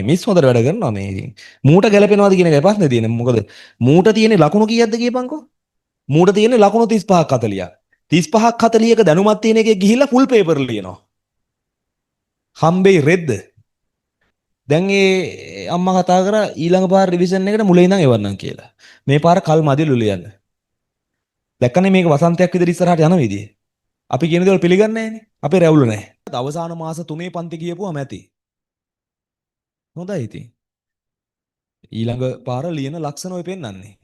Miss හොඳට වැඩ කරනවා මේ ඉතින්. මූට ගැලපෙනවද කියන එකයි ප්‍රශ්නේ තියෙන්නේ. මොකද මූට තියෙන ලකුණු කීයක්ද කියපන්කෝ? මූට තියෙන ලකුණු 35ක් 40ක්. 35ක් 40ක දැනුමක් තියෙන එකේ ගිහිල්ලා ෆුල් පේපර් ලියනවා. හම්බෙයි රෙද්ද. දැන් ඒ අම්මා කතා කරා ඊළඟ පාර රිවිෂන් එකට මුලින් ඉඳන් එවන්නම් කියලා. මේ පාර කල් මදිලු ලියන්න. දැක්කනේ මේක වසන්තයක් විතර ඉස්සරහට යන විදිය. අපි කියන දේවල් පිළිගන්නේ නැහනේ. අපේ රැවුල නැහැ. අවසාන මාස 3 පන්ති ගියපුවාම ඇති. හොඳයි ඉතින්. ඊළඟ පාර ලියන ලක්ෂණ ඔය පෙන්වන්නේ.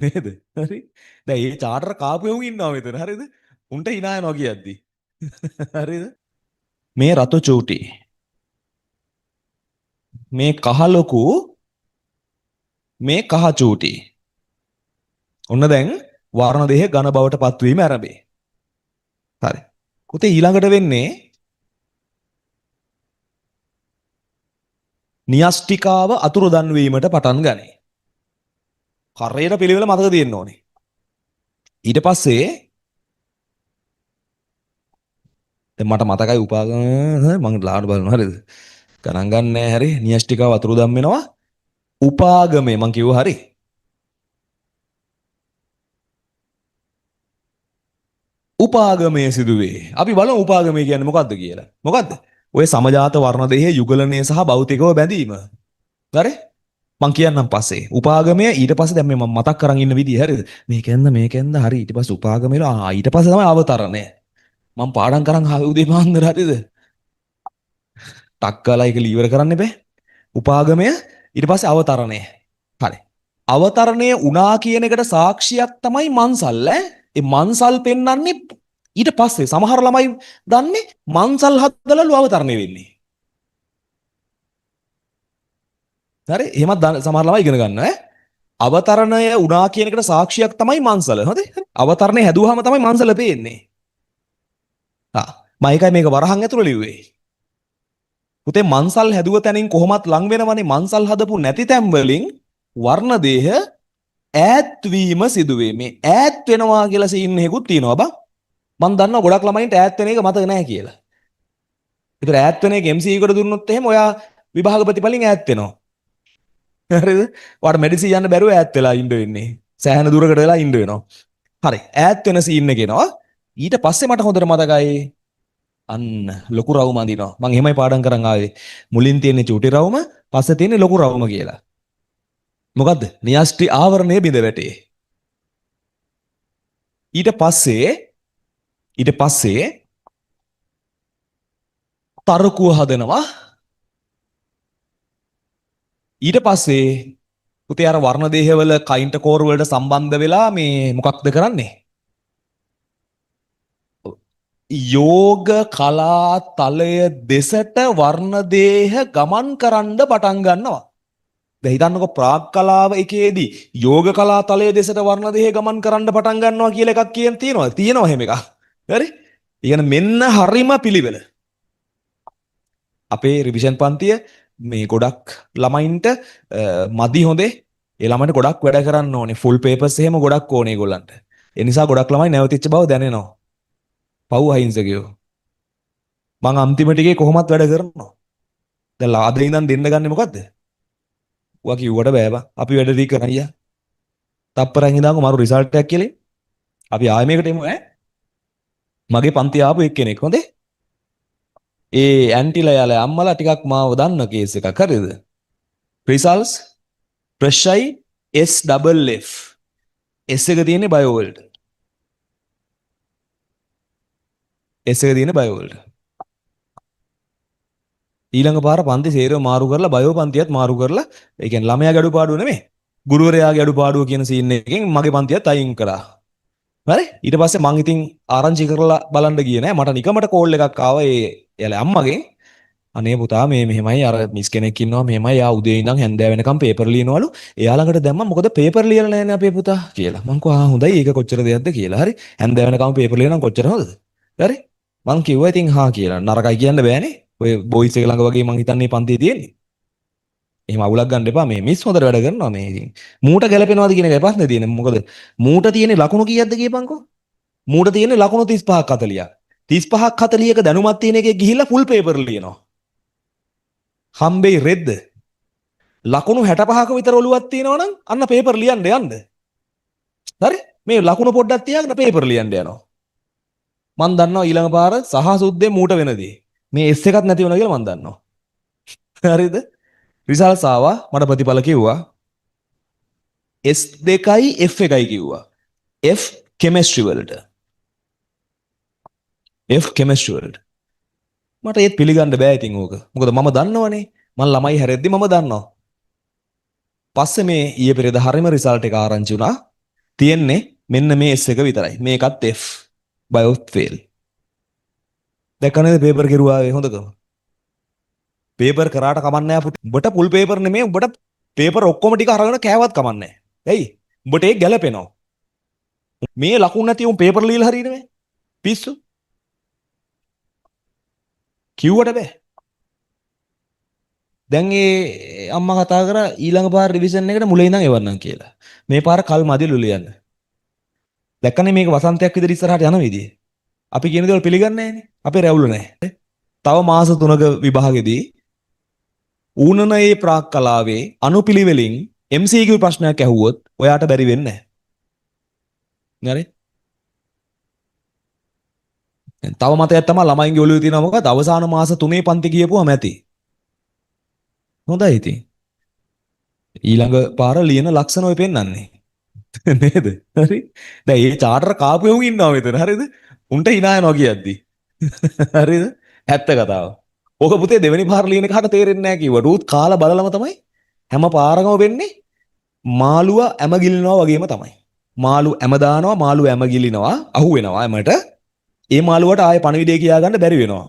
නේද? හරි. දැන් මේ චාටර් කාපු එවුන් ඉන්නවා මෙතන. හරිද? උන්ට hina යනවා කියද්දි. හරිද? මේ රතු චූටි. මේ කහ ලොකු මේ කහ චූටි. ඔන්න දැන් වර්ණ දෙහ ඝන බවට පත්වීම ආරම්භයි. හරි. පුතේ ඊළඟට වෙන්නේ න්‍යෂ්ටිකාව අතුරුදන් වීමට පටන් ගනී. කරේට පිළිවෙල මතක තියෙන්න ඕනේ. ඊට පස්සේ දැන් මට මතකයි උපාගම මම ලාවට බලනවා හරිද? ගණන් ගන්න නෑ හරි. න්‍යෂ්ටිකාව අතුරුදන් වෙනවා. උපාගමේ මං කිව්වා හරි. උපාගමය සිදුවේ. අපි බලමු උපාගමය කියන්නේ මොකක්ද කියලා. මොකක්ද? ඔය සමජාත වර්ණ දෙහේ යුගලනය සහ භෞතිකව බැඳීම. හරි? මං කියන්නම් පස්සේ. උපාගමය ඊට පස්සේ දැන් මම මතක් කරන් ඉන්න විදිය හරිද? මේකෙන්ද හරි ඊට පස්සේ උපාගමය ඊට පස්සේ තමයි අවතරණය. මම පාඩම් කරන් ආවේ උදේ පාන්දර හරිද? ටක් කාලා ඒක ලීවර කරන්න එපා. උපාගමය ඊට පස්සේ අවතරණය. හරි. අවතරණය වුණා කියන එකට සාක්ෂියක් තමයි මන්සල් ඈ. ඒ මන්සල් පෙන්වන්නේ ඊට පස්සේ සමහර ළමයි දන්නේ මන්සල් හදලාලු අවතරණය වෙන්නේ. හරි එහෙමත් සමහර ළමයි ඉගෙන ගන්න ඈ. අවතරණය වුණා කියන එකට සාක්ෂියක් තමයි මන්සල. හරි? අවතරණය හැදුවාම තමයි මන්සල පේන්නේ. මම ඒකයි මේක වරහන් ඇතුළේ ලිව්වේ. පුතේ මන්සල් හැදුව තැනින් කොහොමත් ලං වෙනවනේ මන්සල් හදපු නැති තැන් වලින් වර්ණ දේහ ඈත් වීම සිදුවේ. මේ ඈත් වෙනවා කියලා සීන් එකකුත් තියෙනවා බං. මම දන්නවා ගොඩක් ළමයින්ට ඈත් වෙන එක මතක නැහැ කියලා. ඒතර ඈත් වෙන එක MC එකට දුන්නොත් එහෙම ඔයා විභාග ප්‍රතිඵලෙන් ඈත් වෙනවා. හරිද? ඔයාට මෙඩිසින් යන්න බැරුව ඈත් වෙලා ඉන්න වෙන්නේ. සෑහෙන දුරකට වෙලා ඉන්න වෙනවා. හරි. ඈත් වෙන සීන් එක එනවා. ඊට පස්සේ මට හොඳට මතකයි අන්න ලොකු රවුම අඳිනවා. මම එහෙමයි පාඩම් කරන් ආවේ. මුලින් තියෙන්නේ චූටි රවුම, පස්සේ තියෙන්නේ ලොකු රවුම කියලා. මොකද්ද? න්‍යෂ්ටි ආවරණය බිඳ වැටේ. ඊට පස්සේ තරකුව හදනවා. ඊට පස්සේ පුතේ අර වර්ණ දේහවල කයින්ට කෝර වලට සම්බන්ධ වෙලා මේ මොකක්ද කරන්නේ? යෝග කලා තලය දෙසට වර්ණ දේහ ගමන් කරන්න පටන් ගන්නවා. දැන් හිතන්නකො ප්‍රාග් කලාව එකේදී යෝග කලා තලය දෙසට වර්ණ දේහ ගමන් කරන්න පටන් ගන්නවා කියලා එකක් තියෙනවා. තියෙනවා එහෙම එකක්. හරි? ඊගෙන මෙන්න හරිම පිළිවෙල. අපේ රිවිෂන් පන්තිය මේ ගොඩක් ළමයින්ට මදි හොඳේ. ඒ ළමයින්ට ගොඩක් වැඩ කරන්න ඕනේ. ෆුල් පේපර්ස් එහෙම ගොඩක් ඕනේ ඒගොල්ලන්ට. ඒ නිසා ගොඩක් ළමයි නැවතිච්ච බව දැනෙනවා. පව් අහිංසකයෝ. මං අන්තිම ටිකේ කොහොමත් වැඩ කරනවා. දැන් ආද ඉඳන් දෙන්න ගන්නේ මොකද්ද? ඌවා කිව්වට බෑ බං. අපි වැඩ ටික කරන් අයියා. තප්පරෙන් ඉඳන්කො මාරු රිසල්ට් එකක් කියලා. අපි ආයෙ මේකට එමු ඈ. මගේ පන්ති ආපු එක්කෙනෙක් හොඳේ. ඒ ඇන්ටිලා යාලා අම්මලා ටිකක් මාව දන්න කේස් එකක් හරිද? Results ප්‍රෙෂයි SFF. S එක තියෙන්නේ බයෝ වලට. S එක තියෙන්නේ බයෝ වලට. ඊළඟ පාර පන්ති සේරම මාරු කරලා බයෝ පන්තියත් මාරු කරලා ඒ කියන්නේ ළමයාගේ අඩුපාඩුව නෙමෙයි ගුරුවරයාගේ අඩුපාඩුව කියන සීන් එකකින් මගේ පන්තියත් අයින් කළා. හරි? ඊට පස්සේ මං ඉතින් ආරංචි කරලා බලන්න ගියේ නෑ. මට නිකමට කෝල් එකක් ආවා ඒ එයාලා අම්මගෙන්. අනේ පුතා මේ මෙහෙමයි අර මිස් කෙනෙක් ඉන්නවා මෙහෙමයි යා උදේ ඉඳන් හැන්දෑ වෙනකම් පේපර් ලියනවලු. එයා ළඟට දැම්මම මොකද පේපර් ලියලා නැන්නේ අපේ පුතා කියලා. මං කිව්වා හොඳයි ඒක කොච්චර දෙයක්ද කියලා. හරි? හැන්දෑ වෙනකම් පේපර් ලියනනම් කොච්චර හොඳද? හරි? මං කිව්වා ඉතින් හා කියලා. නරකයි කියන්න බෑනේ. ඔය බොයිස් එක ළඟ වගේ මං හිතන්නේ පන්තියේ තියෙන්නේ. එහෙම අවුලක් ගන්න එපා මේ මිස් හොඳට වැඩ කරනවා මේ ඉතින්. මූට ගැලපෙනවද කියන එකයි ප්‍රශ්නේ තියෙන්නේ. මොකද මූට තියෙන ලකුණු කීයක්ද කියපන්කෝ? මූට තියෙන ලකුණු 35ක් 40ක්. 35ක් 40ක දැනුමක් තියෙන එකේ ගිහිල්ලා ෆුල් පේපර් ලියනවා. හම්බෙයි රෙද්ද. ලකුණු 65ක විතර ඔලුවක් තියෙනවා නම් අන්න පේපර් ලියන්න යන්න. හරි? මේ ලකුණු පොඩ්ඩක් තියාගෙන පේපර් ලියන්න යනවා. මම දන්නවා ඊළඟ පාර සහ සුද්දේ මූට වෙනදී. මේ S එකක් නැති වෙනවා කියලා මම දන්නවා. හරිද? රිසල්ට්ස් ආවා මට ප්‍රතිඵල කිව්වා. S2යි F1යි කිව්වා. F කෙමිස්ට්‍රි වලට. F කෙමිස්ට්‍රි වලට. මට ඒත් පිළිගන්න බෑ ඉතින් ඕක. මොකද මම දන්නවනේ. මම ළමයි හැරෙද්දි මම දන්නවා. පස්සේ මේ ඊයේ පෙරේද හරිම රිසල්ට් එක ආරංචි වුණා. තියෙන්නේ මෙන්න මේ S එක විතරයි. මේකත් F. Bio fail. දැක්කනේද පේපර් කෙරුවා හොඳකම. පේපර් කරාට කමන්නේ නැහැ පුතේ. උඹට පුල් පේපර් නෙමෙයි උඹට පේපර් ඔක්කොම ටික අරගෙන කෑවත් කමන්නේ නැහැ. ඇයි? උඹට ඒක ගැලපෙනවා. මේ ලකුණු නැති උන් පේපර් ලියලා හරියන්නේ නැහැ. පිස්සු. කිව්වට බෑ. දැන් ඒ අම්මා කතා කරා ඊළඟ පාර රිවිෂන් එකට මුලින් ඉඳන් එවන්නම් කියලා. මේ පාර කල් මදිලු ලියන්න. දැක්කනේ මේක වසන්තයක් විතර ඉස්සරහට යන විදිය. අපි කියන දේවල් පිළිගන්නේ නැහනේ. අපේ රැවුල නැහැ. තව මාස 3ක විභාගෙදී ඌනනයේ ප්‍රාක් කලාවේ අනුපිළිවෙලින් MCQ ප්‍රශ්නයක් ඇහුවොත් ඔයාට බැරි වෙන්නේ නැහැ. හරි? තව මතයක් තමයි ළමයින්ගේ ඔළුවේ තියෙනවා මොකද අවසාන මාස 3 පන්ති ගියපුවාම ඇති. හොඳයි ඉතින්. ඊළඟ පාර ලියන ලක්ෂණ ඔය පෙන්වන්නේ. නේද? හරි. දැන් මේ චාටර් කාපු එවුන් ඉන්නවා මෙතන. හරිද? උන්ට hina යනවා කියද්දි. හරිද? ඇත්ත කතාව. ඕක පුතේ දෙවෙනි පාර ලියන එකට තේරෙන්නේ නැහැ කිව්වා. ඌත් කාලා බලලම තමයි හැම පාරකම වෙන්නේ මාළුව ඇම ගිලිනවා වගේම තමයි. මාළු ඇම දානවා මාළු ඇම ගිලිනවා අහු වෙනවා ඇමට. ඒ මාළුවට ආයේ පණවිඩය කියා ගන්න බැරි වෙනවා.